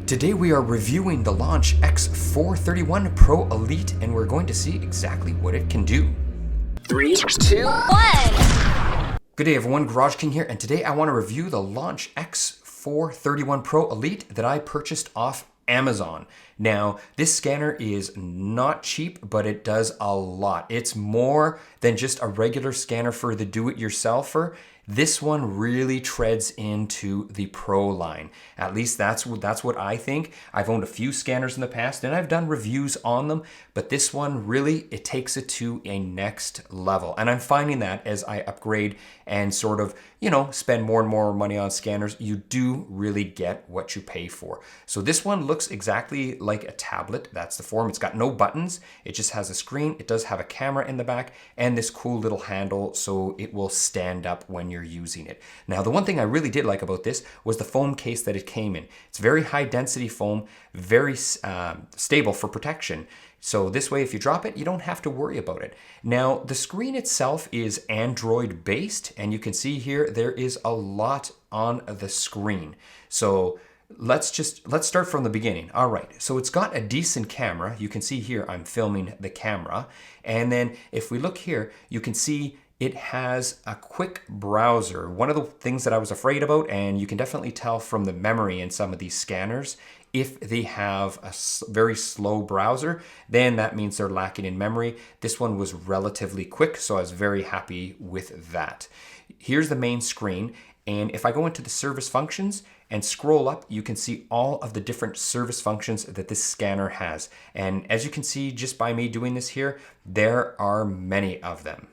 Today we are reviewing the Launch X431 Pro Elite, and we're going to see exactly what it can do. 3, 2, 1. Good day everyone, GarageKing here, and today I want to review the Launch X431 Pro Elite that I purchased off Amazon. Now, this scanner is not cheap, but it does a lot. It's more than just a regular scanner for the do-it-yourselfer. This one really treads into the Pro line. At least that's what I think. I've owned a few scanners in the past and I've done reviews on them, but this one really, it takes it to a next level. And I'm finding that as I upgrade and sort of, spend more and more money on scanners, you do really get what you pay for. So this one looks exactly like a tablet. That's the form. It's got no buttons. It just has a screen. It does have a camera in the back and this cool little handle so it will stand up when you're using it. Now, the one thing I really did like about this was the foam case that it came in. It's very high density foam, very stable for protection. So this way, if you drop it, you don't have to worry about it. Now, the screen itself is Android based, and you can see here, there is a lot on the screen. So let's start from the beginning. All right, so it's got a decent camera. You can see here, I'm filming the camera. And then if we look here, you can see it has a quick browser. One of the things that I was afraid about, and you can definitely tell from the memory in some of these scanners, if they have a very slow browser, then that means they're lacking in memory. This one was relatively quick, so I was very happy with that. Here's the main screen, and if I go into the service functions and scroll up, you can see all of the different service functions that this scanner has. And as you can see, just by me doing this here, there are many of them.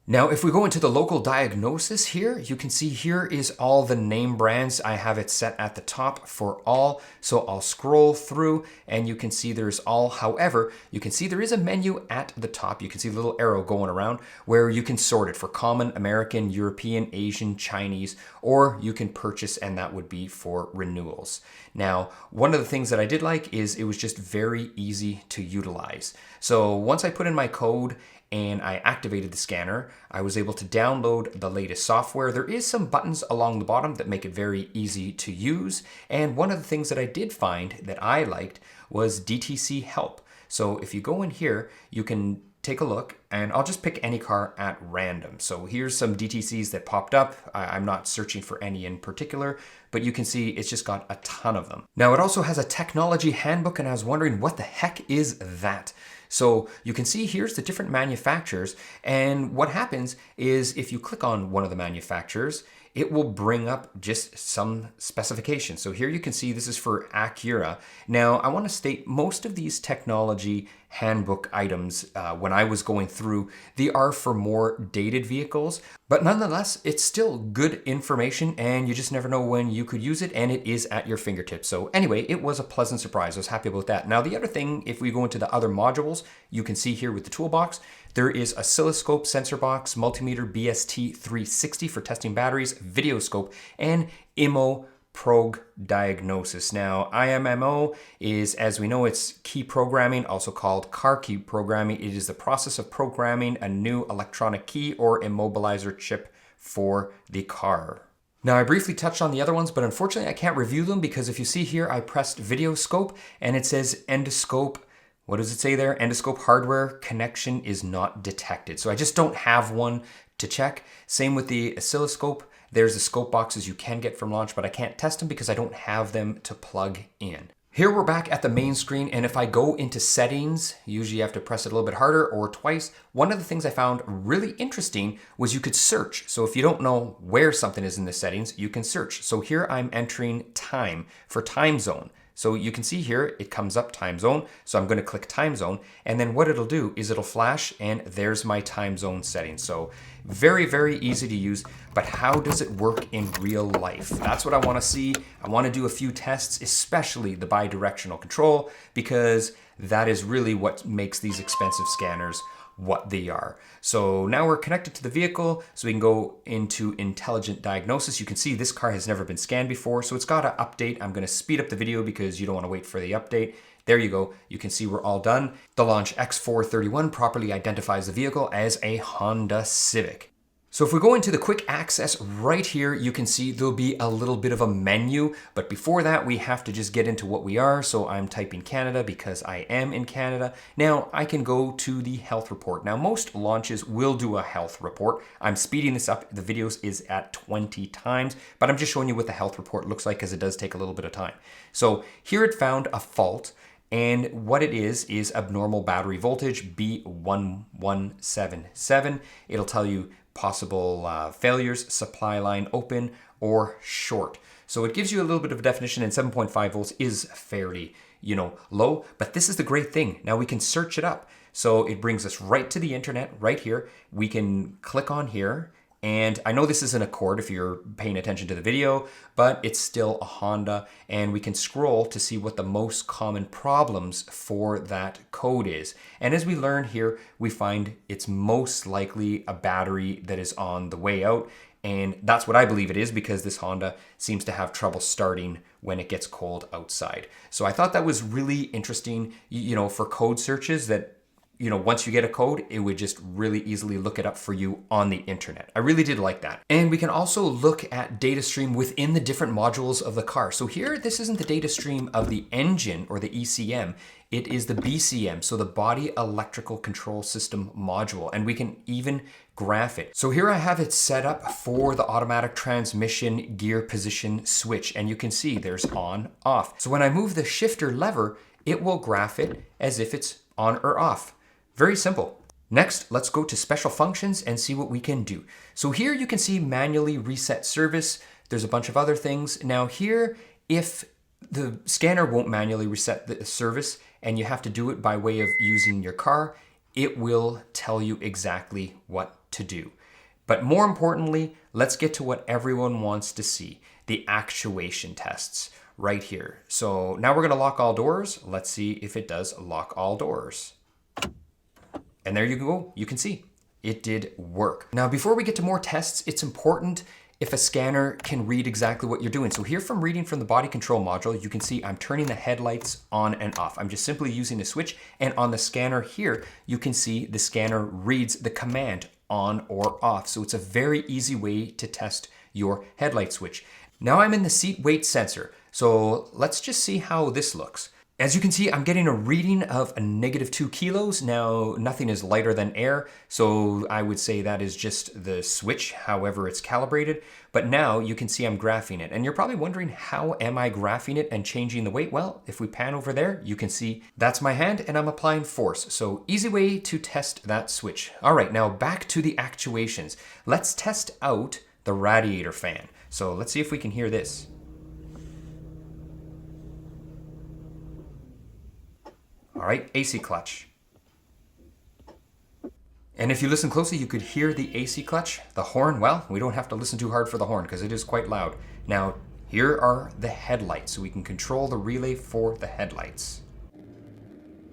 Now, if we go into the local diagnosis here, you can see here is all the name brands. I have it set at the top for all. So I'll scroll through and you can see there's all. However, you can see there is a menu at the top. You can see a little arrow going around where you can sort it for common, American, European, Asian, Chinese, or you can purchase, and that would be for renewals. Now, one of the things that I did like is it was just very easy to utilize. So once I put in my code and I activated the scanner, I was able to download the latest software. There is some buttons along the bottom that make it very easy to use. And one of the things that I did find that I liked was DTC help. So if you go in here, you can take a look, and I'll just pick any car at random. So here's some DTCs that popped up. I'm not searching for any in particular, but you can see it's just got a ton of them. Now, it also has a technology handbook, and I was wondering what the heck is that? So you can see here's the different manufacturers, and what happens is if you click on one of the manufacturers, it will bring up just some specifications. So here you can see this is for Acura. Now, I want to state most of these technology handbook items, when I was going through, they are for more dated vehicles, but nonetheless, it's still good information and you just never know when you could use it, and it is at your fingertips. So anyway, it was a pleasant surprise. I was happy about that. Now, the other thing, if we go into the other modules, you can see here with the toolbox, there is oscilloscope, sensor box, multimeter, BST 360 for testing batteries, video scope, and IMMO Prog diagnosis. Now, IMMO is, as we know, it's key programming, also called car key programming. It is the process of programming a new electronic key or immobilizer chip for the car. Now, I briefly touched on the other ones, but unfortunately I can't review them because if you see here, I pressed video scope and it says endoscope. What does it say there? Endoscope hardware connection is not detected. So I just don't have one to check. Same with the oscilloscope. There's the scope boxes you can get from Launch, but I can't test them because I don't have them to plug in. Here we're back at the main screen, and if I go into settings, usually you have to press it a little bit harder or twice. One of the things I found really interesting was you could search. So if you don't know where something is in the settings, you can search. So here I'm entering time for time zone. So you can see here, it comes up time zone. So I'm going to click time zone. And then what it'll do is it'll flash and there's my time zone setting. So very, very easy to use. But how does it work in real life? That's what I want to see. I want to do a few tests, especially the bi-directional control, because that is really what makes these expensive scanners what they are. So now we're connected to the vehicle, so we can go into intelligent diagnosis. You can see this car has never been scanned before, so it's got an update. I'm going to speed up the video because you don't want to wait for the update. There you go. You can see we're all done. The Launch X431 properly identifies the vehicle as a Honda Civic. So if we go into the quick access right here, you can see there'll be a little bit of a menu, but before that we have to just get into what we are. So I'm typing Canada because I am in Canada. Now I can go to the health report. Now most launches will do a health report. I'm speeding this up. The videos is at 20 times, but I'm just showing you what the health report looks like because it does take a little bit of time. So here it found a fault. And what it is abnormal battery voltage, B1177. It'll tell you possible failures, supply line open or short. So it gives you a little bit of a definition, and 7.5 volts is fairly, low, but this is the great thing. Now we can search it up. So it brings us right to the internet right here. We can click on here. And I know this isn't a Accord if you're paying attention to the video, but it's still a Honda. And we can scroll to see what the most common problems for that code is. And as we learn here, we find it's most likely a battery that is on the way out. And that's what I believe it is, because this Honda seems to have trouble starting when it gets cold outside. So I thought that was really interesting, for code searches that, once you get a code, it would just really easily look it up for you on the internet. I really did like that. And we can also look at data stream within the different modules of the car. So here, this isn't the data stream of the engine or the ECM. It is the BCM, so the Body Electrical Control System module. And we can even graph it. So here I have it set up for the automatic transmission gear position switch. And you can see there's on, off. So when I move the shifter lever, it will graph it as if it's on or off. Very simple. Next, let's go to special functions and see what we can do. So here you can see manually reset service. There's a bunch of other things. Now here, if the scanner won't manually reset the service and you have to do it by way of using your car, it will tell you exactly what to do. But more importantly, let's get to what everyone wants to see, the actuation tests right here. So now we're gonna lock all doors. Let's see if it does lock all doors. And there you go, you can see it did work. Now, before we get to more tests, it's important if a scanner can read exactly what you're doing. So here from reading from the body control module, you can see I'm turning the headlights on and off. I'm just simply using the switch, and on the scanner here, you can see the scanner reads the command on or off. So it's a very easy way to test your headlight switch. Now I'm in the seat weight sensor. So let's just see how this looks. As you can see, I'm getting a reading of a -2 kilos. Now, nothing is lighter than air, so I would say that is just the switch, however it's calibrated. But now you can see I'm graphing it. And you're probably wondering, how am I graphing it and changing the weight? Well, if we pan over there, you can see that's my hand and I'm applying force. So easy way to test that switch. All right, now back to the actuations. Let's test out the radiator fan. So let's see if we can hear this. All right, AC clutch. And if you listen closely, you could hear the AC clutch. The horn, well, we don't have to listen too hard for the horn because it is quite loud. Now, here are the headlights, so we can control the relay for the headlights.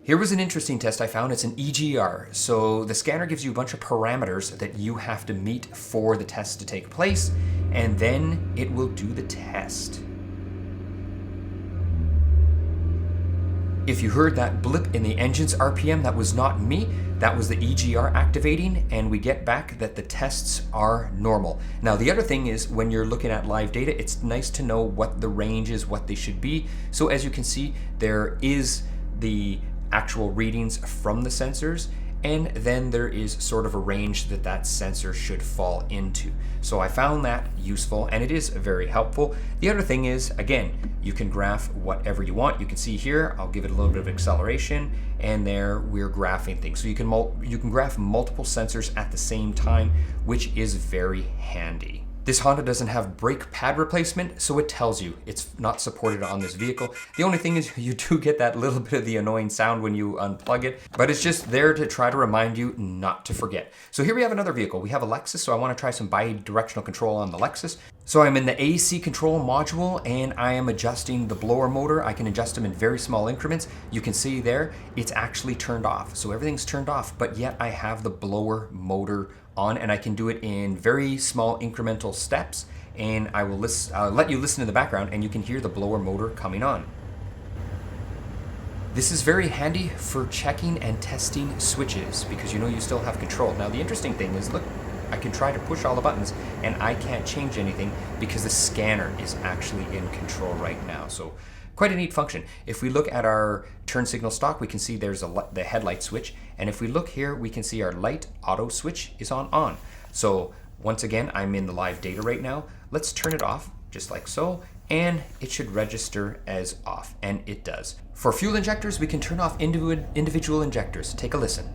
Here was an interesting test I found. It's an EGR. So the scanner gives you a bunch of parameters that you have to meet for the test to take place, and then it will do the test. If you heard that blip in the engine's RPM, that was not me. That was the EGR activating, and we get back that the tests are normal. Now, the other thing is, when you're looking at live data, it's nice to know what the range is, what they should be. So as you can see, there is the actual readings from the sensors, and then there is sort of a range that that sensor should fall into. So I found that useful, and it is very helpful. The other thing is, again, you can graph whatever you want. You can see here, I'll give it a little bit of acceleration, and there we're graphing things. So you can graph multiple sensors at the same time, which is very handy. This Honda doesn't have brake pad replacement, so it tells you it's not supported on this vehicle. The only thing is you do get that little bit of the annoying sound when you unplug it, but it's just there to try to remind you not to forget. So here we have another vehicle. We have a Lexus, so I want to try some bi-directional control on the Lexus. So I'm in the AC control module, and I am adjusting the blower motor. I can adjust them in very small increments. You can see there, it's actually turned off. So everything's turned off, but yet I have the blower motor on, and I can do it in very small incremental steps, and I will let you listen in the background, and you can hear the blower motor coming on. This is very handy for checking and testing switches because you know you still have control. Now the interesting thing is, look, I can try to push all the buttons and I can't change anything because the scanner is actually in control right now. So quite a neat function. If we look at our turn signal stock, we can see there's the headlight switch. And if we look here, we can see our light auto switch is on. So once again, I'm in the live data right now. Let's turn it off just like so, and it should register as off, and it does. For fuel injectors, we can turn off individual injectors. Take a listen.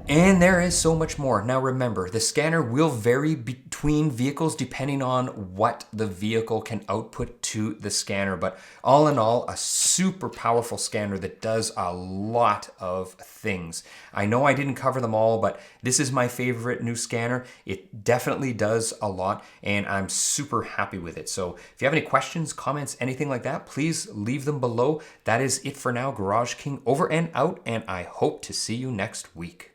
And there is so much more. Now remember, the scanner will vary between vehicles depending on what the vehicle can output to the scanner. But all in all, a super powerful scanner that does a lot of things. I know I didn't cover them all, but this is my favorite new scanner. It definitely does a lot, and I'm super happy with it. So if you have any questions, comments, anything like that, please leave them below. That is it for now. GarageKing over and out, and I hope to see you next week.